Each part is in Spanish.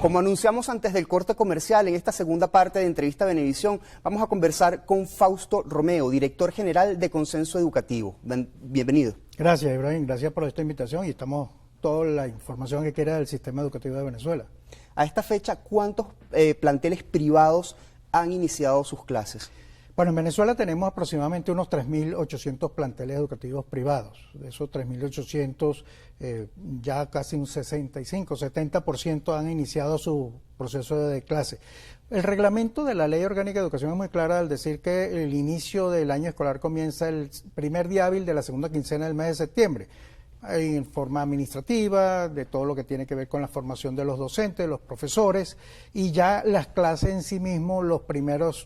Como anunciamos antes del corte comercial, en esta segunda parte de Entrevista Venevisión, vamos a conversar con Fausto Romeo, director general de Consenso Educativo. Bienvenido. Gracias, Ibrahim. Gracias por esta invitación y estamos toda la información que quiera del sistema educativo de Venezuela. A esta fecha, ¿cuántos planteles privados han iniciado sus clases? Bueno, en Venezuela tenemos aproximadamente unos 3.800 planteles educativos privados. De esos 3.800, ya casi un 65-70% han iniciado su proceso de clase. El reglamento de la Ley Orgánica de Educación es muy clara al decir que el inicio del año escolar comienza el primer día hábil de la segunda quincena del mes de septiembre. En forma administrativa, de todo lo que tiene que ver con la formación de los docentes, los profesores, y ya las clases en sí mismos, los primeros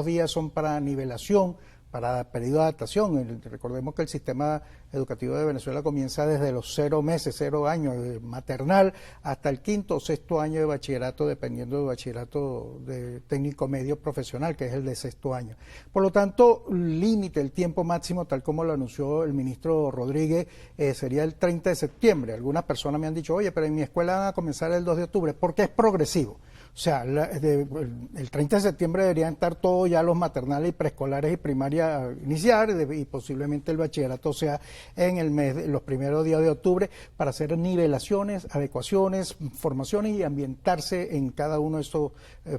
días son para nivelación, para periodo de adaptación. Recordemos que el sistema educativo de Venezuela comienza desde los 0 meses, 0 años de maternal hasta el 5º o 6º año de bachillerato, dependiendo del bachillerato de técnico medio profesional, que es el de 6º año. Por lo tanto, límite, el tiempo máximo, tal como lo anunció el ministro Rodríguez, sería el 30 de septiembre. Algunas personas me han dicho, oye, pero en mi escuela van a comenzar el 2 de octubre, porque es progresivo. O sea, el 30 de septiembre deberían estar todos ya los maternales y preescolares y primaria a iniciar, y posiblemente el bachillerato sea en los primeros días de octubre, para hacer nivelaciones, adecuaciones, formaciones y ambientarse en cada uno de estos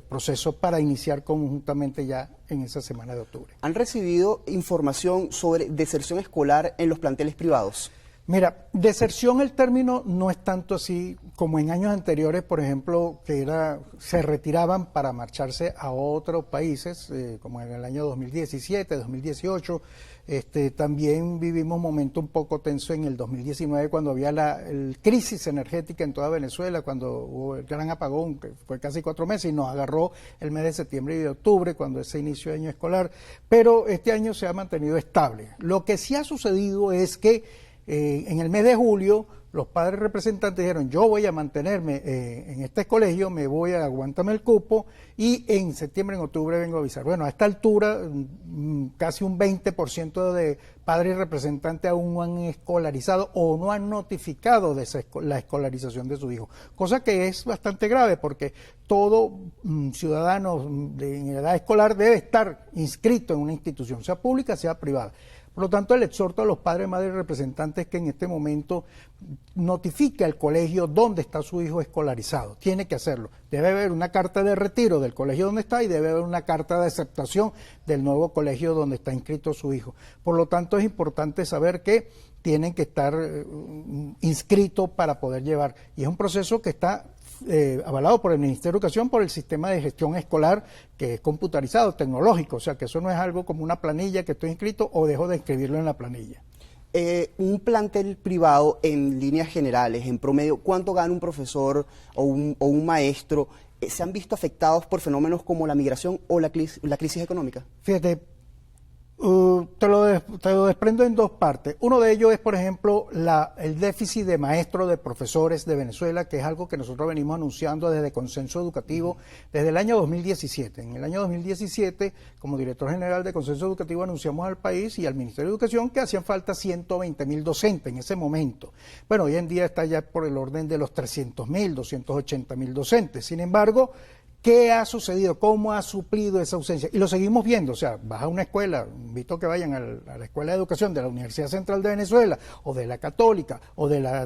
procesos para iniciar conjuntamente ya en esa semana de octubre. ¿Han recibido información sobre deserción escolar en los planteles privados? Mira, deserción, el término no es tanto así como en años anteriores, por ejemplo, que se retiraban para marcharse a otros países, como en el año 2017, 2018. También vivimos un momento un poco tenso en el 2019, cuando había la crisis energética en toda Venezuela, cuando hubo el gran apagón, que fue casi 4 meses, y nos agarró el mes de septiembre y de octubre, cuando ese inicio de año escolar. Pero este año se ha mantenido estable. Lo que sí ha sucedido es que en el mes de julio, los padres representantes dijeron, yo voy a mantenerme en este colegio, me voy a aguantarme el cupo, y en septiembre, en octubre vengo a avisar. Bueno, a esta altura, casi un 20% de padres representantes aún no han escolarizado o no han notificado de la escolarización de su hijo, cosa que es bastante grave, porque todo ciudadano en edad escolar debe estar inscrito en una institución, sea pública, sea privada. Por lo tanto, el exhorto a los padres, madres y representantes que en este momento notifique al colegio dónde está su hijo escolarizado. Tiene que hacerlo. Debe haber una carta de retiro del colegio donde está y debe haber una carta de aceptación del nuevo colegio donde está inscrito su hijo. Por lo tanto, es importante saber que tienen que estar inscritos para poder llevar. Y es un proceso que está avalado por el Ministerio de Educación, por el sistema de gestión escolar, que es computarizado, tecnológico, o sea que eso no es algo como una planilla que estoy inscrito o dejo de escribirlo en la planilla. Un plantel privado, en líneas generales, en promedio, ¿cuánto gana un profesor o un maestro? ¿Se han visto afectados por fenómenos como la migración o la crisis económica? Fíjate, te lo desprendo en dos partes. Uno de ellos es, por ejemplo, el déficit de maestros, de profesores de Venezuela, que es algo que nosotros venimos anunciando desde Consenso Educativo desde el año 2017. En el año 2017, como director general de Consenso Educativo, anunciamos al país y al Ministerio de Educación que hacían falta 120.000 docentes en ese momento. Bueno, hoy en día está ya por el orden de los 300.000, 280.000 docentes. Sin embargo, ¿qué ha sucedido? ¿Cómo ha suplido esa ausencia? Y lo seguimos viendo, o sea, vas a una escuela, invito a que vayan a la Escuela de Educación de la Universidad Central de Venezuela, o de la Católica, o de la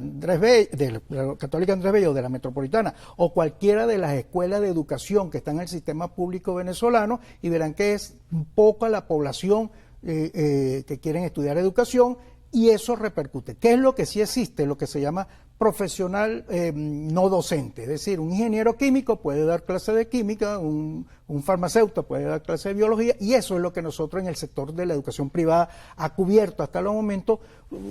Católica Andrés Bello, o de la Metropolitana, o cualquiera de las escuelas de educación que están en el sistema público venezolano, y verán que es poca la población que quieren estudiar educación, y eso repercute. ¿Qué es lo que sí existe? Lo que se llama profesional no docente, es decir, un ingeniero químico puede dar clase de química, un farmacéutico puede dar clase de biología, y eso es lo que nosotros en el sector de la educación privada ha cubierto hasta los momentos,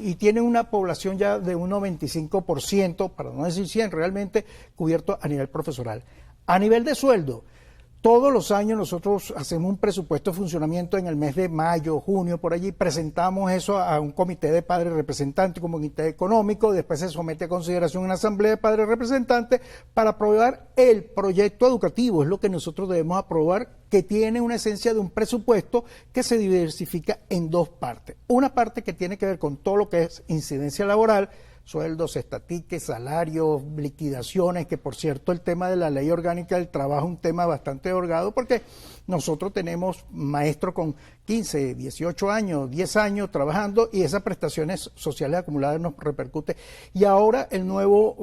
y tiene una población ya de un 95%, para no decir 100, realmente cubierto a nivel profesoral. A nivel de sueldo, todos los años nosotros hacemos un presupuesto de funcionamiento en el mes de mayo, junio, por allí, presentamos eso a un comité de padres representantes, un comité económico, después se somete a consideración en una asamblea de padres representantes para aprobar el proyecto educativo, es lo que nosotros debemos aprobar, que tiene una esencia de un presupuesto que se diversifica en dos partes. Una parte que tiene que ver con todo lo que es incidencia laboral, sueldos, estatiques, salarios, liquidaciones, que por cierto el tema de la ley orgánica del trabajo es un tema bastante holgado porque nosotros tenemos maestros con 15, 18 años, 10 años trabajando y esas prestaciones sociales acumuladas nos repercute. Y ahora el nuevo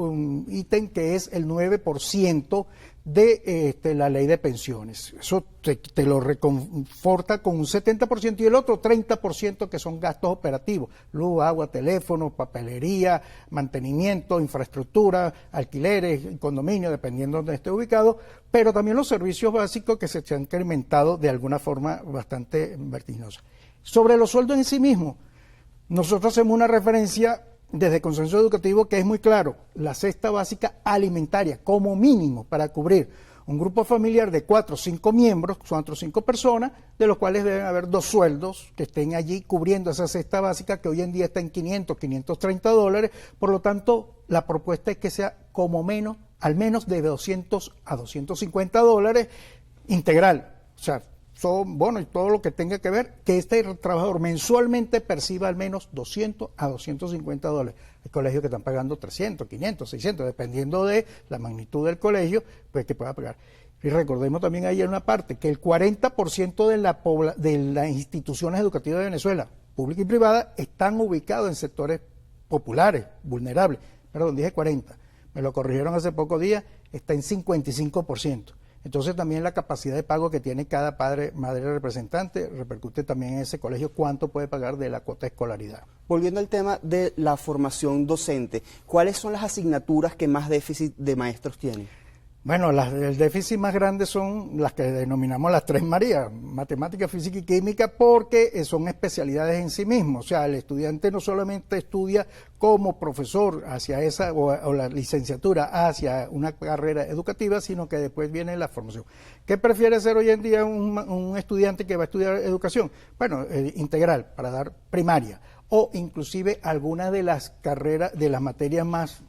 ítem que es el 9% de la ley de pensiones. Eso te lo reconforta con un 70% y el otro 30% que son gastos operativos, luz, agua, teléfono, papelería, mantenimiento, infraestructura, alquileres, condominio, dependiendo de donde esté ubicado, pero también los servicios básicos que se han incrementado de alguna forma bastante vertiginosa. Sobre los sueldos en sí mismos, nosotros hacemos una referencia desde Consenso Educativo que es muy claro, la cesta básica alimentaria como mínimo para cubrir un grupo familiar de 4 o 5 miembros, 4 o 5 personas, de los cuales deben haber 2 sueldos que estén allí cubriendo esa cesta básica que hoy en día está en $500, $530, por lo tanto la propuesta es que sea como menos, al menos de $200 a $250 integral, o sea, son bonos y todo lo que tenga que ver, que este trabajador mensualmente perciba al menos $200 a $250. Hay colegios que están pagando 300, 500, 600, dependiendo de la magnitud del colegio, pues que pueda pagar. Y recordemos también ahí en una parte que el 40% de las instituciones educativas de Venezuela, públicas y privadas, están ubicados en sectores populares, vulnerables. Perdón, dije 40, me lo corrigieron hace pocos días, está en 55%. Entonces también la capacidad de pago que tiene cada padre, madre representante repercute también en ese colegio cuánto puede pagar de la cuota de escolaridad. Volviendo al tema de la formación docente, ¿cuáles son las asignaturas que más déficit de maestros tienen? Bueno, el déficit más grande son las que denominamos las 3 Marías, matemática, física y química, porque son especialidades en sí mismos. O sea, el estudiante no solamente estudia como profesor hacia esa o la licenciatura hacia una carrera educativa, sino que después viene la formación. ¿Qué prefiere hacer hoy en día un estudiante que va a estudiar educación? Bueno, integral, para dar primaria, o inclusive alguna de las carreras, de las materias más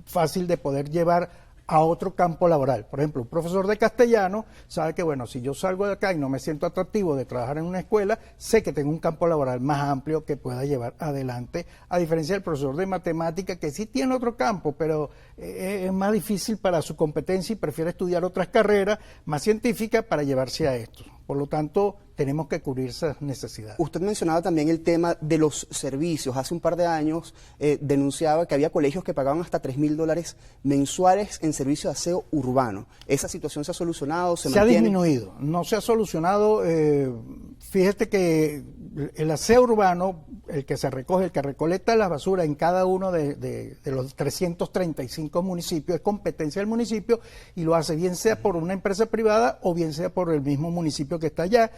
fácil de poder llevar a otro campo laboral. Por ejemplo, un profesor de castellano sabe que, bueno, si yo salgo de acá y no me siento atractivo de trabajar en una escuela, sé que tengo un campo laboral más amplio que pueda llevar adelante, a diferencia del profesor de matemática, que sí tiene otro campo, pero es más difícil para su competencia y prefiere estudiar otras carreras más científicas para llevarse a esto. Por lo tanto, tenemos que cubrir esas necesidades. Usted mencionaba también el tema de los servicios. Hace un par de años denunciaba que había colegios que pagaban hasta $3.000 mensuales en servicio de aseo urbano. ¿Esa situación se ha solucionado? ¿Se mantiene? Ha disminuido, no se ha solucionado. Fíjate que el aseo urbano, el que se recoge, el que recolecta la basura en cada uno de los 335 municipios, es competencia del municipio y lo hace bien sea por una empresa privada o bien sea por el mismo municipio que está allá.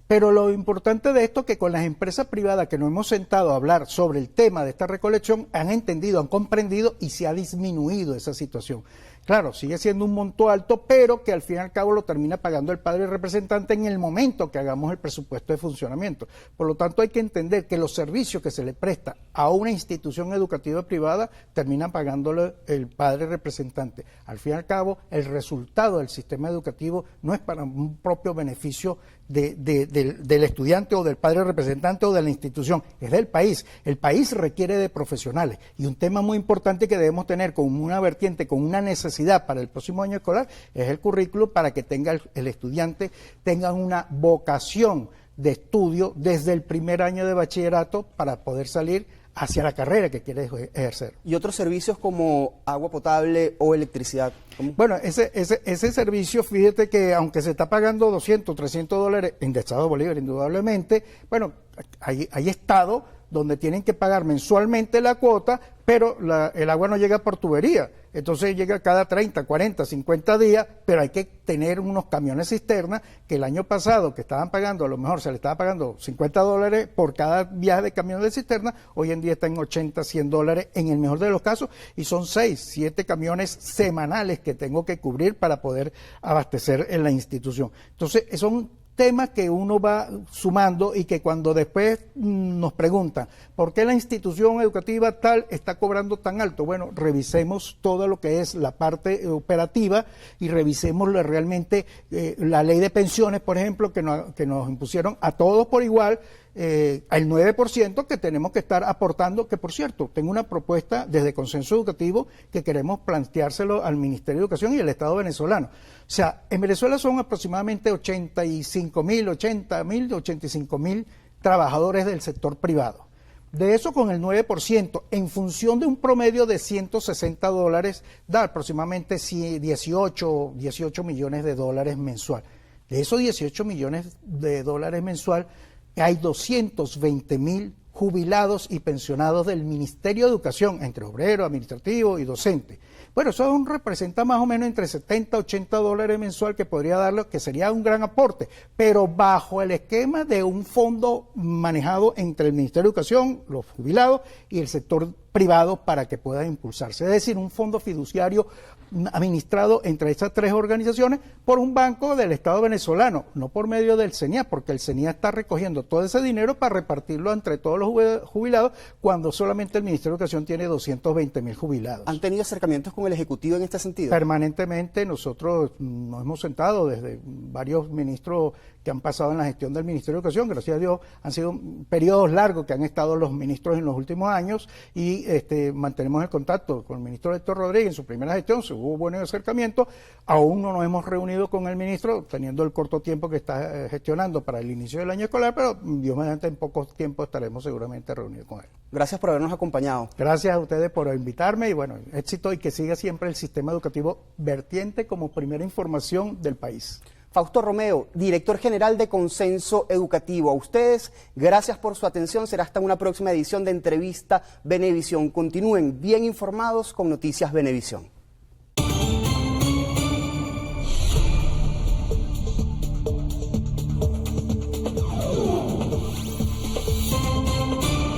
Pero lo importante de esto es que con las empresas privadas que nos hemos sentado a hablar sobre el tema de esta recolección, han entendido, han comprendido y se ha disminuido esa situación. Claro, sigue siendo un monto alto, pero que al fin y al cabo lo termina pagando el padre representante en el momento que hagamos el presupuesto de funcionamiento. Por lo tanto, hay que entender que los servicios que se le presta a una institución educativa privada terminan pagándolo el padre representante. Al fin y al cabo, el resultado del sistema educativo no es para un propio beneficio del estudiante o del padre representante o de la institución, es del país. El país requiere de profesionales y un tema muy importante que debemos tener como una vertiente, con una necesidad para el próximo año escolar, es el currículo para que tenga el estudiante tenga una vocación de estudio desde el primer año de bachillerato para poder salir hacia la carrera que quiere ejercer. ¿Y otros servicios como agua potable o electricidad? ¿Cómo? Bueno, ese servicio, fíjate que aunque se está pagando $200, $300 en el Estado de Bolívar, indudablemente, bueno, hay estados donde tienen que pagar mensualmente la cuota, pero el agua no llega por tubería. Entonces llega cada 30, 40, 50 días, pero hay que tener unos camiones cisterna que el año pasado que estaban pagando, a lo mejor se le estaba pagando $50 por cada viaje de camión de cisterna, hoy en día está en $80, $100 en el mejor de los casos, y son 6, 7 camiones semanales que tengo que cubrir para poder abastecer en la institución. Entonces son temas que uno va sumando y que cuando después nos preguntan ¿por qué la institución educativa tal está cobrando tan alto? Bueno, revisemos todo lo que es la parte operativa y revisemos realmente la ley de pensiones, por ejemplo, que nos impusieron a todos por igual, al 9% que tenemos que estar aportando, que por cierto, tengo una propuesta desde Consenso Educativo que queremos planteárselo al Ministerio de Educación y al Estado venezolano. O sea, en Venezuela son aproximadamente 85.000 trabajadores del sector privado. De eso, con el 9%, en función de un promedio de $160, da aproximadamente 18 millones de dólares mensual. De esos 18 millones de dólares mensual, hay 220.000 jubilados y pensionados del Ministerio de Educación, entre obrero, administrativo y docente. Bueno, eso representa más o menos entre 70 a 80 dólares mensual que podría darlo, que sería un gran aporte, pero bajo el esquema de un fondo manejado entre el Ministerio de Educación, los jubilados y el sector privado para que pueda impulsarse. Es decir, un fondo fiduciario administrado entre estas tres organizaciones por un banco del Estado venezolano, no por medio del CENIA, porque el CENIA está recogiendo todo ese dinero para repartirlo entre todos los jubilados, cuando solamente el Ministerio de Educación tiene 220.000 jubilados. ¿Han tenido acercamientos con el Ejecutivo en este sentido? Permanentemente nosotros nos hemos sentado desde varios ministros que han pasado en la gestión del Ministerio de Educación, gracias a Dios han sido periodos largos que han estado los ministros en los últimos años y mantenemos el contacto con el ministro Héctor Rodríguez en su primera gestión, se hubo buen acercamiento, aún no nos hemos reunido con el ministro, teniendo el corto tiempo que está gestionando para el inicio del año escolar, pero Dios mediante en poco tiempo estaremos seguramente reunidos con él. Gracias por habernos acompañado. Gracias a ustedes por invitarme y bueno, éxito y que siga siempre el sistema educativo vertiente como primera información del país. Fausto Romeo, director general de Consenso Educativo. A ustedes, gracias por su atención. Será hasta una próxima edición de Entrevista Venevisión. Continúen bien informados con Noticias Venevisión.